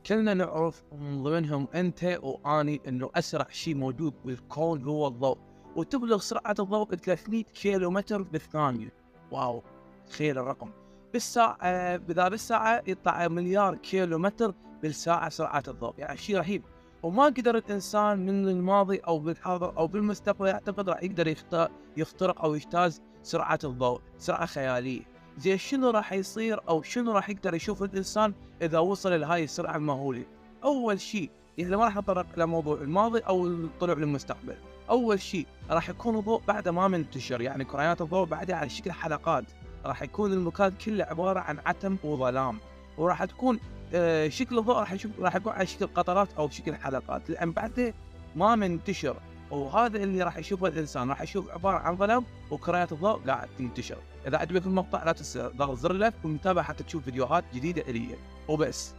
كلنا نعرف من ضمنهم أنت وأني إنه أسرع شيء موجود بالكون هو الضوء، وتبلغ سرعة الضوء 300 كيلومتر بالثانية. واو، تخيل الرقم. بالساعة، إذا بالساعة يطلع مليار كيلومتر بالساعة سرعة الضوء، يعني شيء رهيب. وما قدر الإنسان من الماضي أو بالحاضر أو بالمستقبل يعتقد راح يقدر يخترق أو يجتاز سرعة الضوء، سرعة خيالية. زين شنو راح يصير أو شنو راح يقدر يشوف الإنسان إذا وصل لهاي السرعة المهولة؟ أول شيء، يعني ما راح نتطرق لموضوع الماضي أو الطلوع للمستقبل. أول شيء راح يكون الضوء بعد ما منتشر، يعني كريات الضوء بعدها على شكل حلقات. راح يكون المكان كله عبارة عن عتم وظلام، وراح تكون شكل الضوء راح يكون على شكل قطرات أو شكل حلقات، لأن بعده ما منتشر. وهذا اللي راح يشوفه الإنسان، راح يشوف عبارة عن ظلام وكريات الضوء قاعد تنتشر. إذا عجبك المقطع لا تنسى ضغط زر اللايك والمتابعة حتى تشوف فيديوهات جديدة إلي. وبس.